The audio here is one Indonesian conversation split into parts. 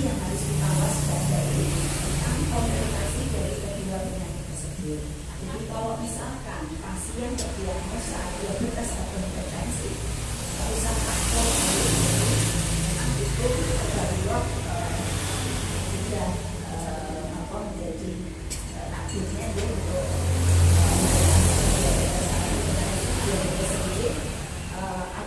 yang harus kita waspadai tentang komplikasi dari kedua penyakit tersebut. Jadi kalau misalkan pasien terdiagnosa diabetes atau hipertensi, tidak usah takut, memang itu tergolong sudah menjadi takdirnya dia untuk diabetes sendiri.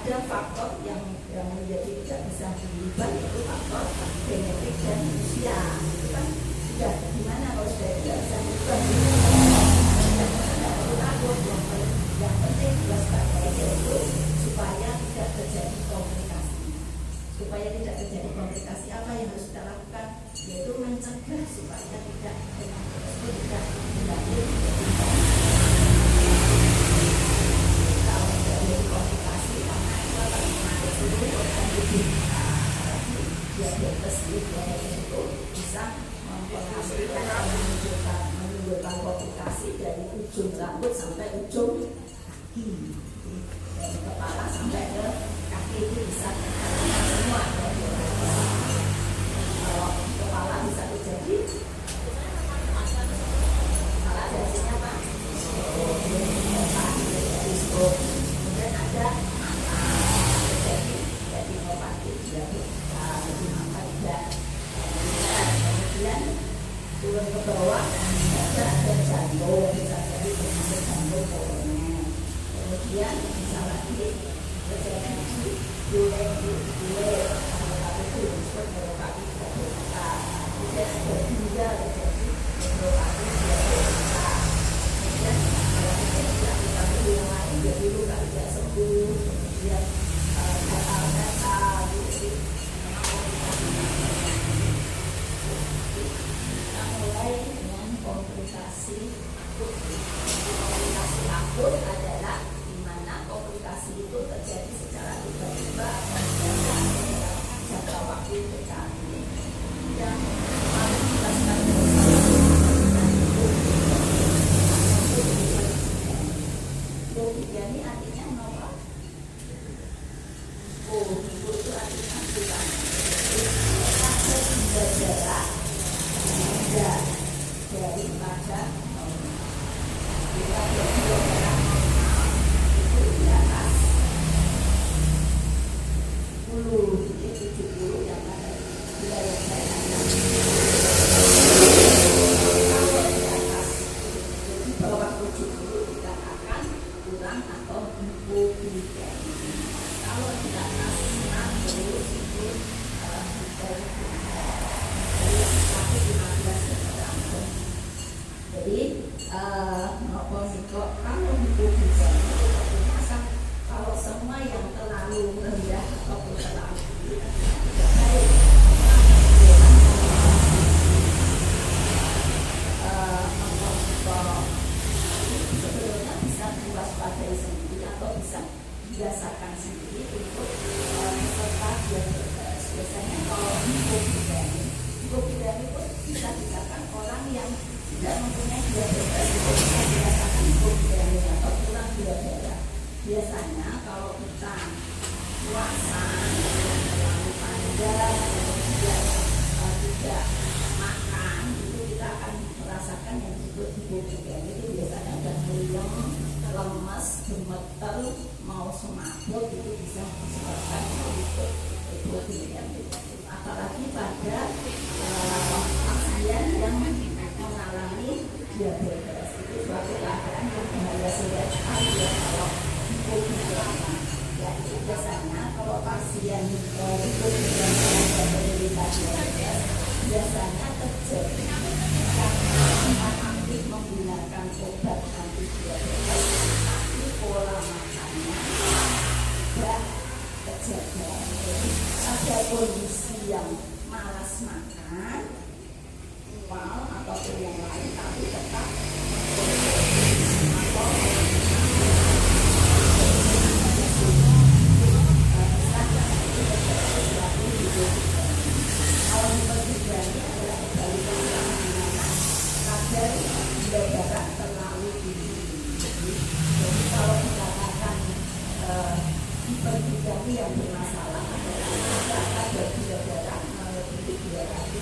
Ada faktor yang menjadi tidak bisa diubah, yaitu faktor genetik dan usia. Itu kan sudah gimana kalau sudah tidak bisa diubah, tidak perlu takut. Yang penting waspadai yaitu supaya tidak terjadi komplikasi. Supaya tidak terjadi komplikasi, apa yang harus kita lakukan? Yaitu mencegah supaya tidak penyakit tersebut tidak berlanjut. Kalau terjadi komplikasi karena diabetes itu bisa menghasilkan atau menimbulkan komplikasi dari ujung rambut sampai ujung kaki, dari kepala sampai ke kaki itu bisa semua. Kalau kepala bisa terjadi kepala biasanya apa? Kemudian ada kemudian turun ke bawah ada jantung, bisa jadi penyakit jantung koroner. Kemudian bisa lagi terjadi gule itu disebut neuropati diabetika. Kemudian ada ginjal terjadi neuropati diabetika. Kemudian kalau terjadi aplikasi yang lain jadi luka tidak sembuh. Kemudian gatal-gatal gitu. Kita mulai dengan komplikasi akut. Komplikasi akut adalah di mana komplikasi itu terjadi secara tiba-tiba dalam jangka waktu dekat. Yang paling dijelaskan ini artinya apa? Itu artinya bukan sakit bergerak tidak daripada kita bergerak itu di atas 10, jadi 70 yang ada di wilayah saya. Kalau di atas di bawah 70 dikatakan kurang atau hipoglikemi. Kalau di atas 60 itu jadi kalau hipoglikemi itu masa kalau semua yang terlalu rendah ataupun terlalu tinggi tidak baik. Sebelumnya bisa diwaspadai sendiri atau bisa dirasakan sendiri untuk peserta diabetes. Biasanya kalau hipoglikemi pun bisa dirasakan orang yang tidak mempunyai diabetes itu bisa dirasakan hipoglikemi atau kurang gula darah. Biasanya kalau kita puasa terlalu panjang kemudian tidak makan itu kita akan merasakan yang disebut hipoglikemi. Itu biasanya ada meriang, lemas, gemeter, mau semaput, itu bisa disebabkan itu hipoglikemi. Apalagi pada pasien yang mengalami diabetes, itu suatu keadaan yang bahaya sekali ya kalau hipoglikemi. Jadi biasanya kalau pasien hipoglikemi yang menderita diabetes biasanya terjadi karena aktif menggunakan obat anti diabetes, tapi pola makannya tidak terjaga. Ada kondisi yang malas makan, mual ataupun yang lain, tapi tetap kalau hipoglikemi adalah kebalikan kadar gula darah terlalu tinggi. Jadi kalau dikatakan hiperglikemi yang bermasalah adalah kadar gula darah melebihi 200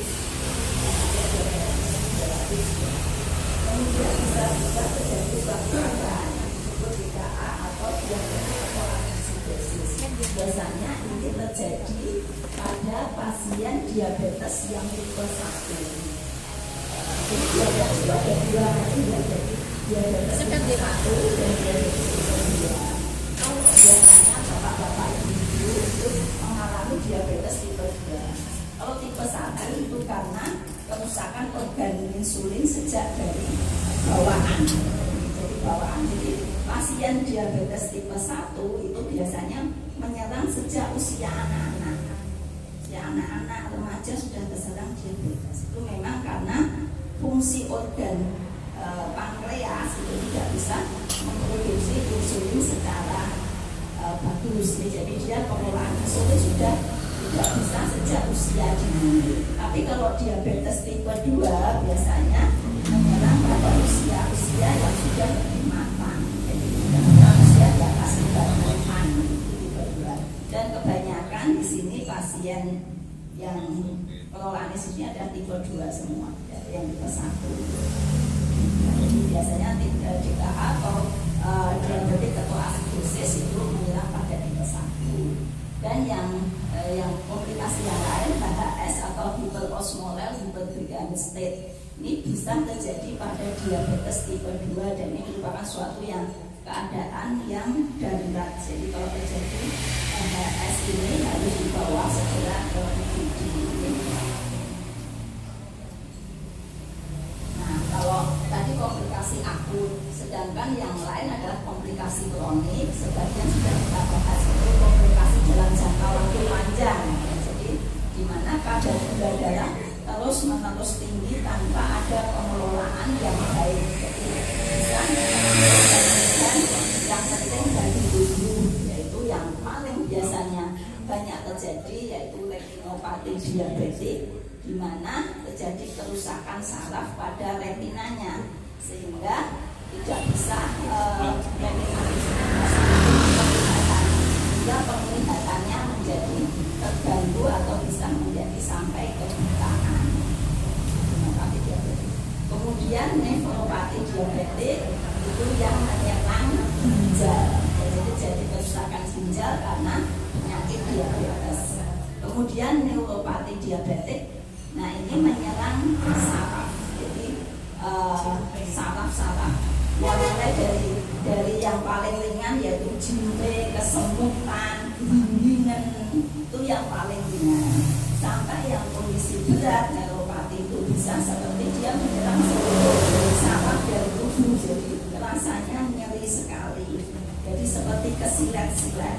biasanya ini terjadi pada pasien diabetes yang tipe 1. Jadi diabetes itu ada dua macam, diabetes tipe 1 dan diabetes tipe 2. Kalau biasanya bapak-bapak ibu itu mengalami diabetes tipe 2. Kalau tipe 1 itu karena kerusakan organ insulin sejak dari bawaan. Jadi bawaan. Jadi pasien diabetes tipe 1 itu biasanya menyerang sejak usia anak-anak. Ya, anak-anak remaja sudah terserang diabetes. Itu memang karena fungsi organ pankreas itu tidak bisa memproduksi insulin secara bagus. Jadi dia pengelolaan insulin sudah tidak bisa sejak usia dini. Tapi kalau diabetes tipe 2 biasanya menyerang pada usia yang sudah lebih matang. Jadi usia di atas 40-an tipe 2. Dan kebanyakan di sini pasien yang pengelolaan insulinnya ada tipe 2 semua, yang tipe 1. Jadi biasanya DKA atau diabetes ketoasidosis itu menyerang pada tipe 1. Dan yang komplikasi yang lain HHS atau hiperosmolar hyperglycemic state ini bisa terjadi pada diabetes tipe 2 dan ini merupakan suatu keadaan yang darurat. Jadi kalau terjadi HHS ini harus dibawa segera ke IGD. Nah, kalau tadi komplikasi akut, sedangkan yang lain adalah komplikasi kronik. Sebagian sudah kita bahas, itu komplikasi dalam jangka waktu panjang. Jadi di mana kadar gula darah terus-menerus tinggi tanpa ada pengelolaan yang baik. Jadi bisa dan yang penting dari tubuh, yaitu yang paling biasanya banyak terjadi yaitu retinopati diabetik, di mana terjadi kerusakan saraf pada retinanya sehingga tidak bisa penglihatannya menjadi terganggu atau bisa menjadi sampai kebutaan. Kemudian nefropati diabetik itu yang menyerang ginjal, jadi kerusakan ginjal karena penyakit diabetes. Kemudian neuropati diabetik, nah ini menyerang saraf, jadi saraf-saraf yang mulai dari yang paling ringan yaitu jimbe, kesemutan, dingin itu yang paling ringan, sampai yang kondisi berat neuropati itu bisa seperti dia menyerang seluruh saraf dari tubuh, jadi rasanya nyeri sekali, jadi seperti kesilet-silet,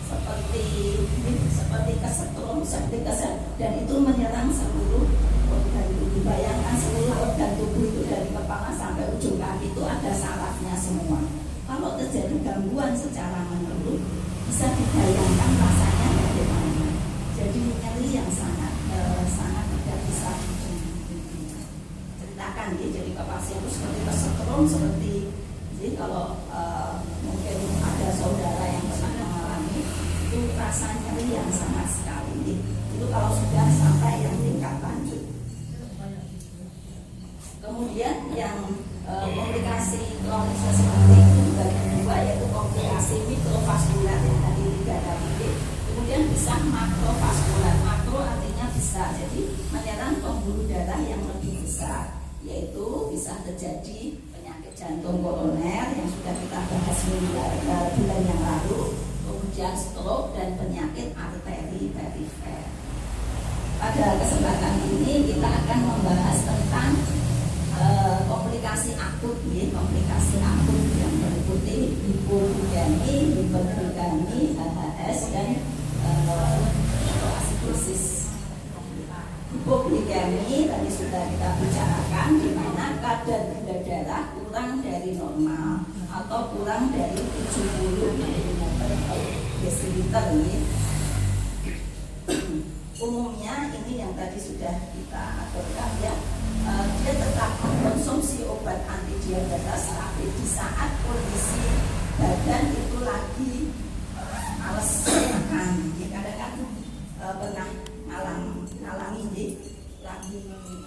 seperti kesetrum, dan itu menyerang seluruh organ tubuh. Bayangkan seluruh organ tubuh itu dari kepala sampai ujung kaki itu ada sarafnya semua. Kalau terjadi gangguan secara menyeluruh, bisa dibayangkan rasanya bagaimana. Jadi nyeri yang sangat tidak bisa diceritakan. Jadi ke pasien itu seperti kesetrum, seperti jadi kalau mungkin ada saudara yang pernah mengalami itu rasa nyeri yang sangat sekali. Itu kalau sudah sampai yang tingkat lanjut. Kemudian yang komplikasi kronis seperti itu juga kedua yaitu komplikasi mikrovaskular yang tadi tadi. Kemudian bisa makrovaskular. Makro artinya besar, jadi menyerang pembuluh darah yang lebih besar, yaitu bisa terjadi penyakit jantung koroner yang sudah kita bahas bulan yang lalu, kemudian stroke dan penyakit arteri perifer. Pada kesempatan ini kita akan membahas tentang komplikasi akut, komplikasi akut yang meliputi hipoglikemi, hiperglikemi, HHS dan ketoasidosis. Hipoglikemi tadi sudah kita bicarakan, di mana kadar gula darah kurang dari normal atau kurang dari 70 desiliter. Umumnya ini yang tadi sudah kita aturkan ya, dia tetap mengkonsumsi obat anti diabetes, tapi di saat kondisi badan itu lagi males makan. Kadang-kadang pernah ngalami lagi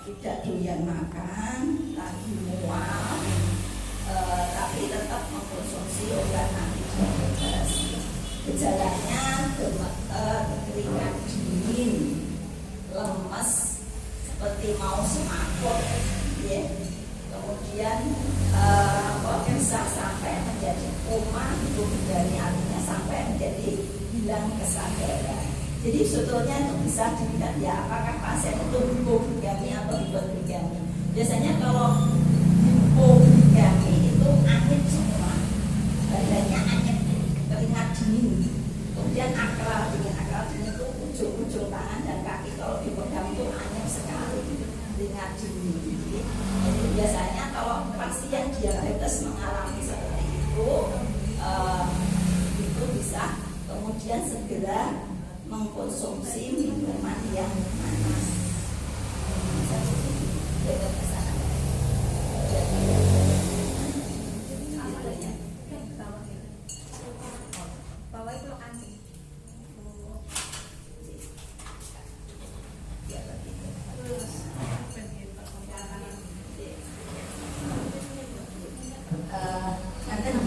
tidak doyan makan, lagi mual, tapi tetap mengkonsumsi obat anti diabetes. Gejalanya seperti mau semaput, ya. Kemudian bisa sampai menjadi koma hipoglikemi, artinya sampai menjadi hilang kesadaran. Jadi sebetulnya itu bisa dilihat ya, apakah pasien itu hipoglikemi atau hiperglikemi. Biasanya kalau hipoglikemi itu anyep semua, badannya anyep, keringat dingin, kemudian akral dingin itu ujung-ujung tangan dan kaki kalau dipegang itu anyep sekali, keringat dingin. Jadi biasanya kalau pasien diabetes mengalami seperti itu bisa kemudian segera mengkonsumsi minuman yang panas.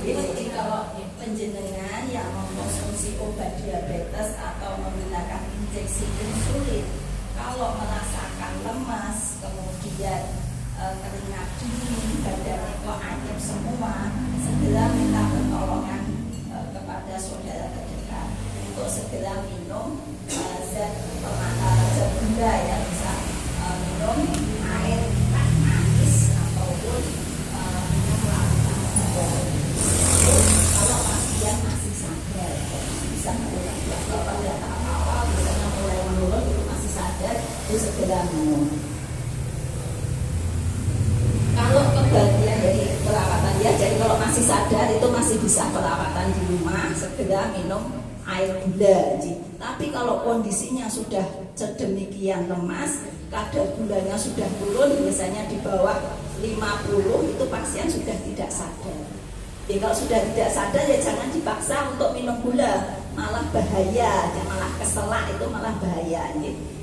Jadi kalau penjenengan yang mengkonsumsi obat diabetes atau menggunakan injeksi insulin, kalau merasakan lemas, kemudian keringat dingin, badannya kok anyep semua, segera minta pertolongan kepada saudara terdekat untuk segera minum zat gula, ya, bisa minum air manis ataupun minum larutan. Kalau pasien masih sadar, bisa mengulang. Kalau pada tahap awal misalnya mulai menurun itu masih sadar, itu segera minum. Kalau kebagian dari perawatan ya, jadi kalau masih sadar itu masih bisa perawatan di rumah, segera minum air gula. Tapi kalau kondisinya sudah sedemikian lemas, kadar gulanya sudah turun, biasanya di bawah 50, itu pasien sudah tidak sadar. Jadi kalau sudah tidak sadar ya jangan dipaksa untuk minum gula, malah bahaya, malah keselak, itu malah bahaya.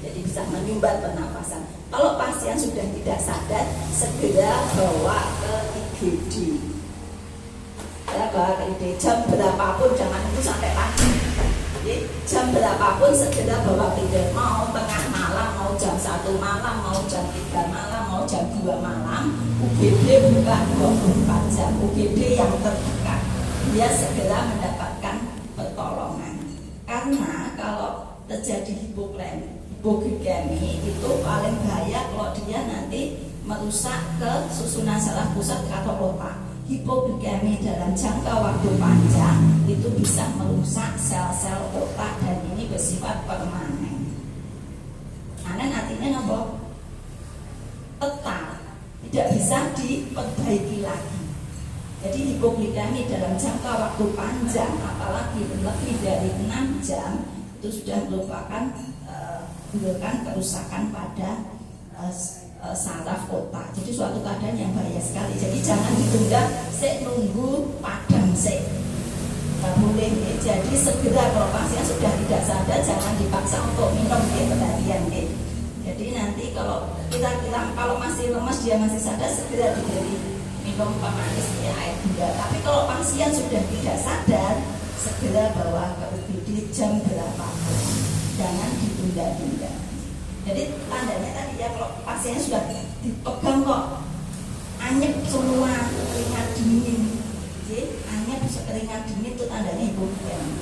Jadi bisa menyumbat pernapasan. Kalau pasien sudah tidak sadar, segera bawa ke IGD. Ya, bawa ke IGD jam berapapun, jangan itu sampai pagi. Jadi, jam berapapun segera bawa ke IGD. Mau tengah malam, mau jam 1 malam, mau jam 3 malam, mau jam 2 malam, UGD buka 24 jam. UGD yang terdekat, dia segera mendapatkan pertolongan. Karena kalau terjadi hipoglikemi itu paling bahaya kalau dia nanti merusak ke susunan saraf pusat atau otak. Hipoglikemi dalam jangka waktu panjang itu bisa merusak sel-sel otak dan ini bersifat permanen. Karena artinya apa? Tetap tidak bisa diperbaiki lagi. Jadi hipoglikemi dalam jangka waktu panjang, apalagi lebih dari 6 jam, itu sudah merupakan kerusakan pada saraf otak. Jadi suatu keadaan yang bahaya sekali. Jadi jangan ditunda, nunggu padam nggak boleh. Jadi segera kalau pasien sudah tidak sadar, jangan dipaksa untuk minum perhatian. Jadi nanti kalau kalau masih lemas dia masih sadar, segera diberi minum pemanis air gula. Tapi kalau pasien sudah tidak sadar, segera bawa ke UGD jam berapapun, jangan ditunda-tunda. Jadi tandanya tadi ya, kalau pasiennya sudah dipegang kok anyep semua, keringat dingin, anyep keringat dingin itu tandanya hipoglikemi.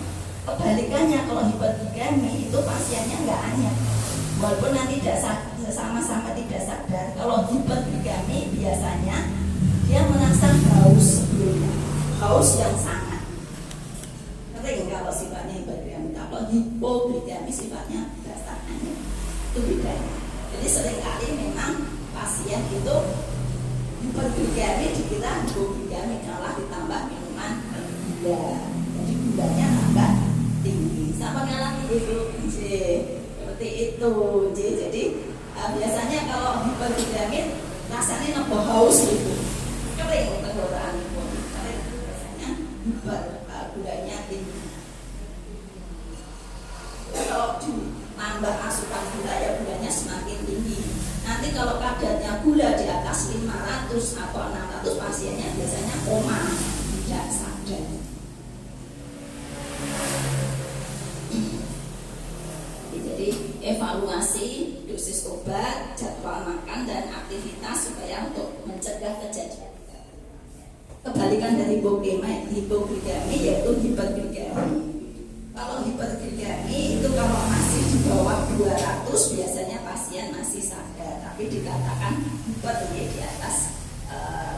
Kebalikannya kalau hiperglikemi itu pasiennya nggak anyep, walaupun nanti tidak sama-sama tidak sadar. Kalau hiperglikemi biasanya dia merasa haus sebelumnya, haus yang sangat kering kalau sifatnya hiperglikemi. Kalau hipoglikemi sifatnya dasar anyep, itu bedanya. Jadi seringkali memang pasien itu hiperglikemi dikira hipoglikemi, malah ditambah minuman gula, jadi gulanya tambah tinggi. Sama ngalami itu seperti itu. Jadi biasanya kalau hiperglikemi rasanya nambah haus gitu, kering tenggorokan pun, kering itu biasanya gulanya tinggi. Kalau nambah asupan gula ya gulanya semakin tinggi. Nanti kalau kadarnya gula di atas 500 atau 600, pasiennya biasanya koma, tidak sadar. Jadi Jadi evaluasi dosis obat, jadwal makan dan aktivitas supaya untuk mencegah kejadian. Kebalikan dari hipoglikemi yaitu hiperglikemi. Kalau hiperglikemi itu kalau masih di bawah 200 biasanya pasien masih sadar, tapi dikatakan hiper di atas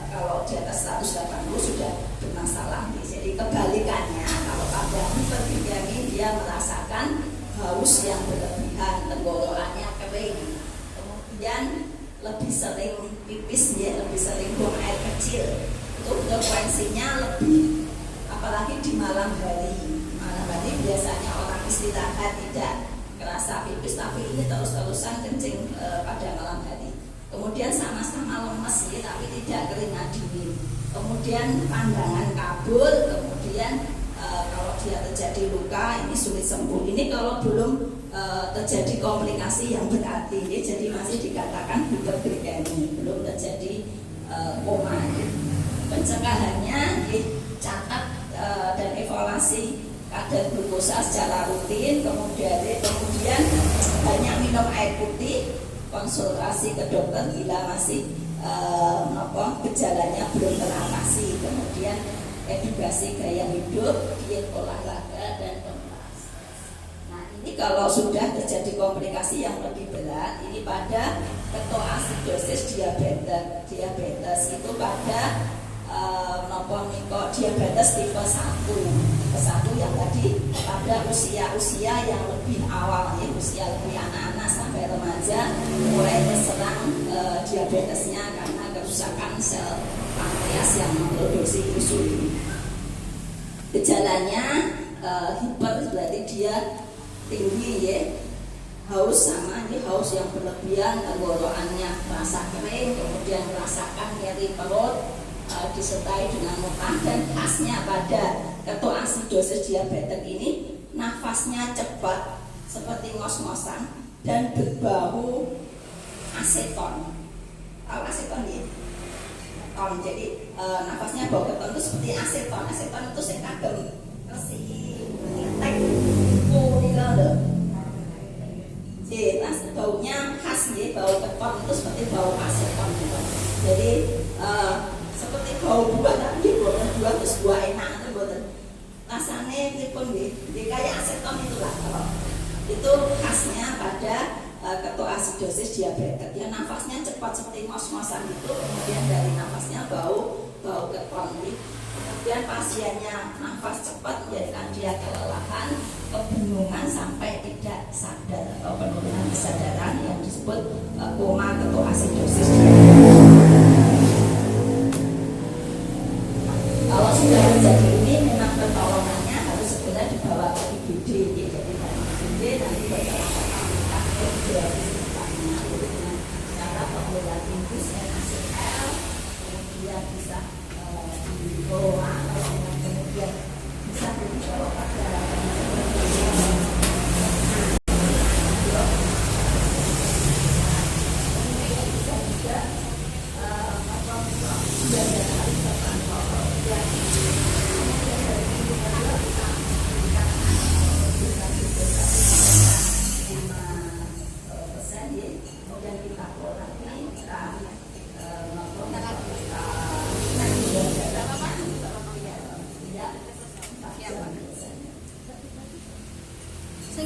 kalau di atas 180 sudah bermasalah. Jadi kebalikannya, kalau pada hiperglikemi dia merasakan haus yang berlebihan, tenggorokannya kering, kemudian lebih sering pipis, ya, lebih sering buang air kecil. Itu frekuensinya lebih, apalagi di malam hari. Malam hari biasanya orang istirahat tidak kerasa pipis, tapi ini terus-terusan kencing pada malam hari. Kemudian sama-sama lemes, ya, tapi tidak keringat dingin. Kemudian pandangan kabur, kemudian kalau dia terjadi luka ini sulit sembuh. Ini kalau belum terjadi komplikasi yang berarti, ya, jadi masih dikatakan hiperglikemi, belum terjadi koma. Pencegahannya dicatat dan evaluasi kadar glukosa secara rutin, kemudian banyak minum air putih, konsultasi ke dokter bila masih gejalanya belum teratasi, kemudian edukasi gaya hidup, diet olahraga dan pemanasan. Nah, ini kalau sudah terjadi komplikasi yang lebih berat, ini pada ketoasidosis diabetes itu pada diabetes tipe 1 yang tadi pada usia yang lebih awal, ya, usia lebih anak-anak sampai remaja mulai terserang diabetesnya karena kerusakan sel pankreas yang memproduksi insulin. Gejalanya hiper berarti dia tinggi, ya, haus, sama ini haus yang berlebihan, tenggorokannya merasa kering, kemudian merasakan nyeri perut, disertai dengan muntah, dan khasnya pada ketoasidosis diabetes ini nafasnya cepat seperti ngos-ngosan dan berbau aseton. Tahu aseton, ya? Jadi nafasnya bau keton itu seperti aseton. Aseton itu saya kagem resik, nitek, loh. Jadi baunya khas, ya, bau keton itu seperti bau aseton gitu. Jadi seperti bau buah, tapi buah terus buah enak itu boten. Rasanya pripun nggih? Kayak aseton itulah kalau. Itu khasnya pada ketoasidosis diabetes. Ya, nafasnya cepat seperti ngos-ngosan itu, kemudian dari nafasnya bau keton. Kemudian pasiennya nafas cepat menjadikan dia kelelahan, kebingungan sampai tidak sadar atau penurunan kesadaran yang disebut koma ketoasidosis diabetes. Kalau sudah terjadi ini, memang pertolongannya harus segera dibawa ke IGD, jadi dari IGD nanti berjalan ke dengan cara pembuatan infus NaCl, kemudian bisa dibawa, kemudian bisa dibawa pada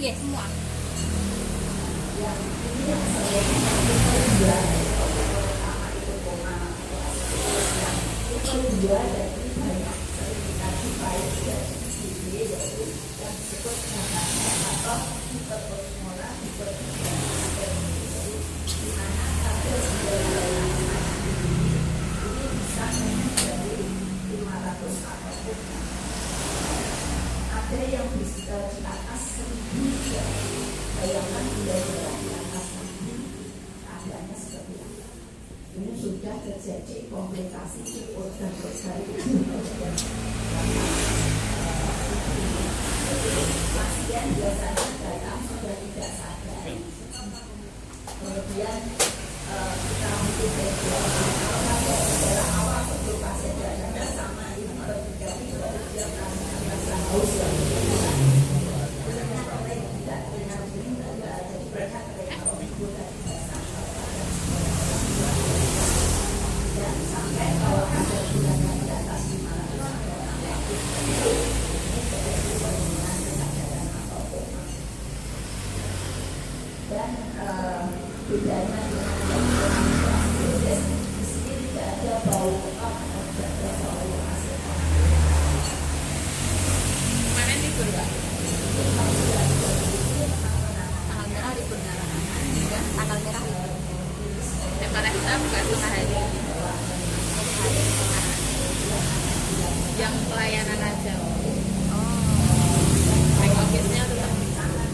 semua. Ada yang bisa di atas 1000, ya. Bayangkan tidak di atas 1000, keadaannya seperti apa. Ini sudah terjadi komplikasi di organ-organ pasien biasanya datang sudah tidak sadar, kemudian kita mungkin kalau ada gejala awal sebelum pasien datang sama ini bertiga dia merasa haus, ya. Tidak Dan bedanya dengan yang proses di sini tidak ada bau pekat atau tidak ada bau aseton. Mana libur Mbak? Kalau sudah Tanggal merah libur nggak? Enggak, tanggal merah. Karena kita bukan setengah hari. Yang pelayanan aja. Back office-nya tetap di sana.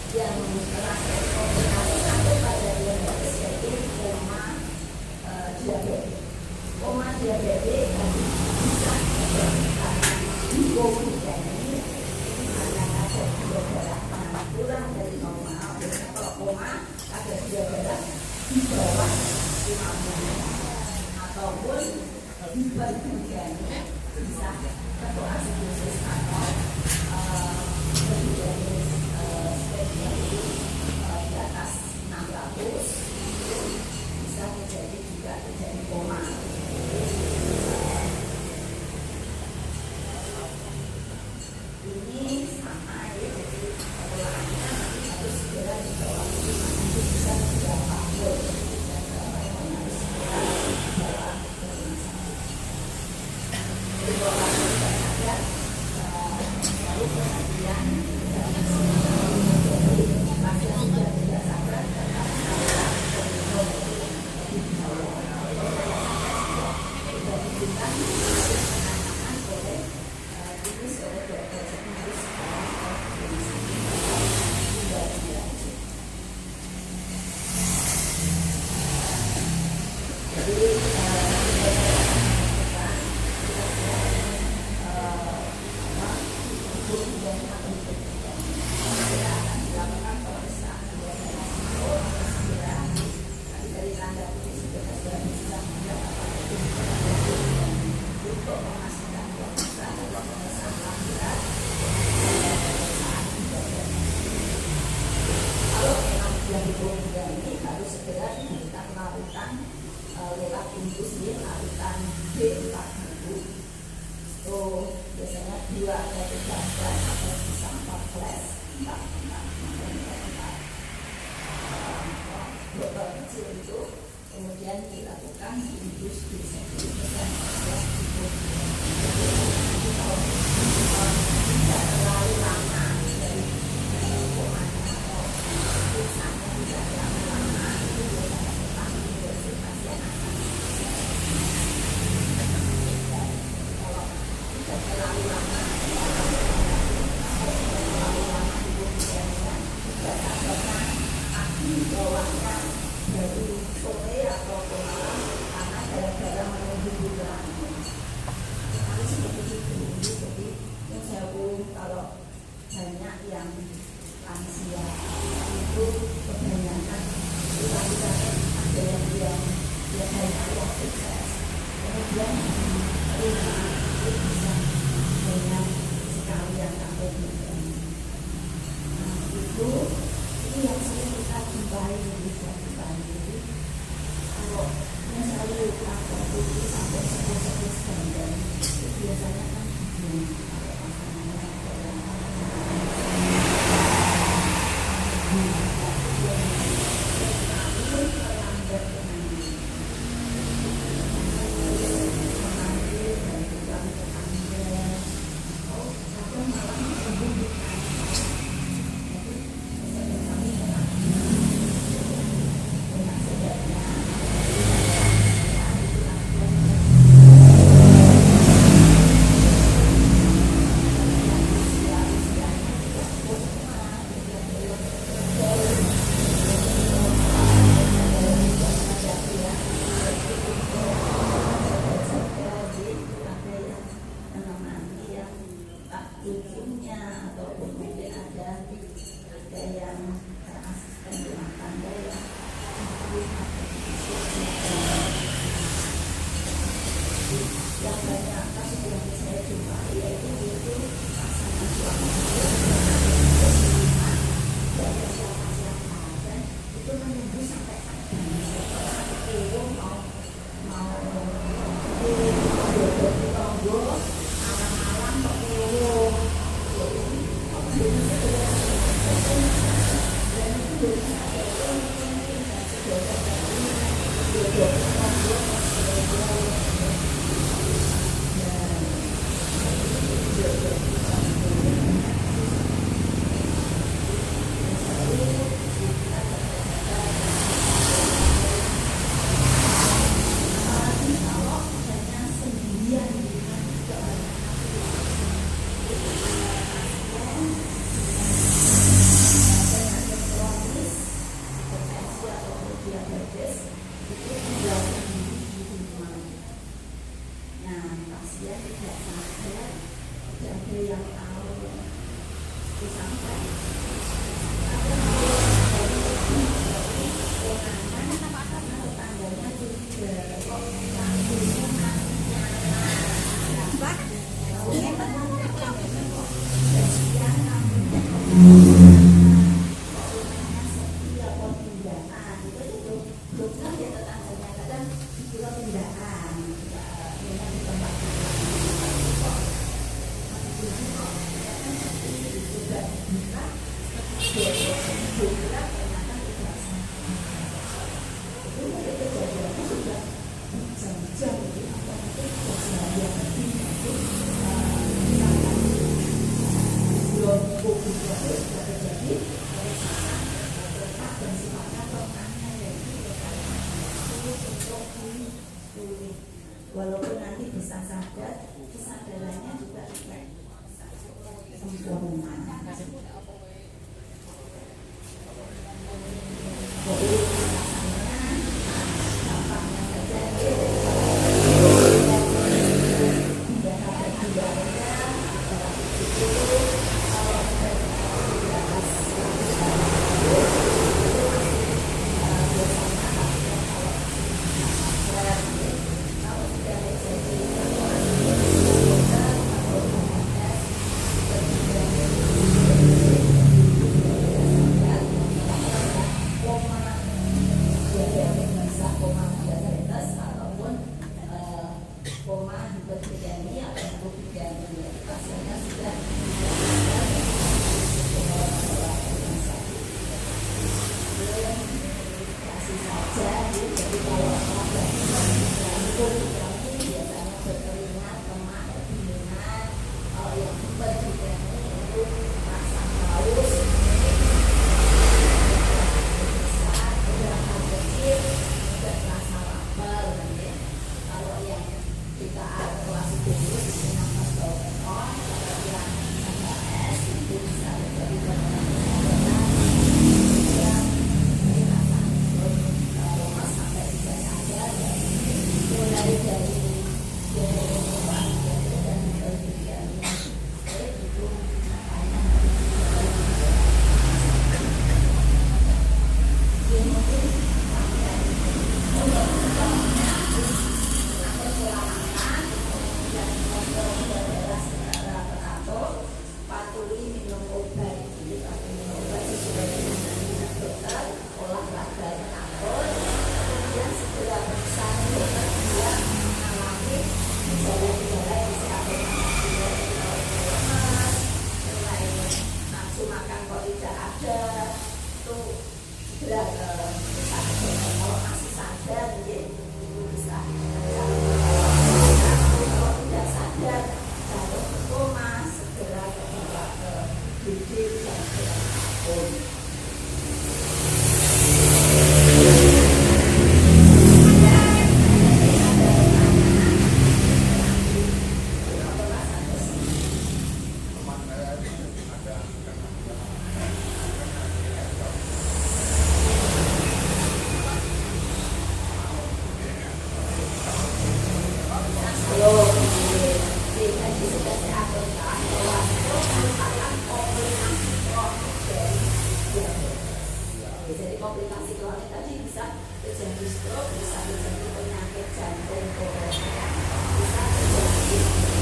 yang terakhir kombinasi satu pada diabetes yaitu diabetes. Diabetes tadi bisa karena hipoglikemi karena ada gula darah kurang dari normal. Biasanya kalau koma ada gula darah di bawah 50 ataupun hiperglikemi bisa ketoasidosis atau lebih dari di atas 600 bisa terjadi juga terjadi koma. Ini sama ya, jadi pengolahannya nanti harus segera dibawa nanti bisa tidak pakul dan harus segera dibawa ke rumah sakit. Dibawa ke sadar lalu kemudian pasien sudah tidak sadar diberikan penanganan oleh klinis oleh dokter spesialis ini harus segera diberikan larutan lewat infusif larutan B40. Itu biasanya 2 atau 3 flash atau bisa 4 flash 4 botol kecil itu kemudian dilakukan infus di setiap tidak terlalu lama dari komanya atau misalnya tidak terlalu lama itu biasanya tentang infeksi pasien akan kalau tidak terlalu lama itu biasanya tidak karena aki bawahnya dari sore atau malam karena gara-gara menunggu bulan ada yang tahu disampaikan. Tetangganya juga kok walaupun nanti bisa sadar, kesadarannya juga tidak sempurna. Jadi gampangnya saja komplikasi kronik tadi bisa terjadi stroke, bisa terjadi penyakit jantung koroner, bisa terjadi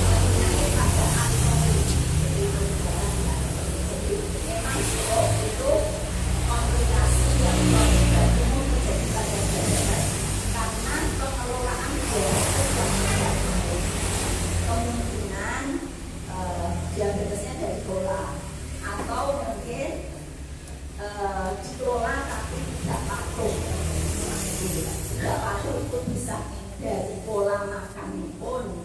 penyakit pada antri. Jadi memang stroke itu komplikasi yang paling umum terjadi pada diabetes karena pengelolaan diabetes yang tidak baik. Kemungkinan diabetesnya dari pola atau mungkin dikelola tapi tidak patuh itu bisa dari pola makan pun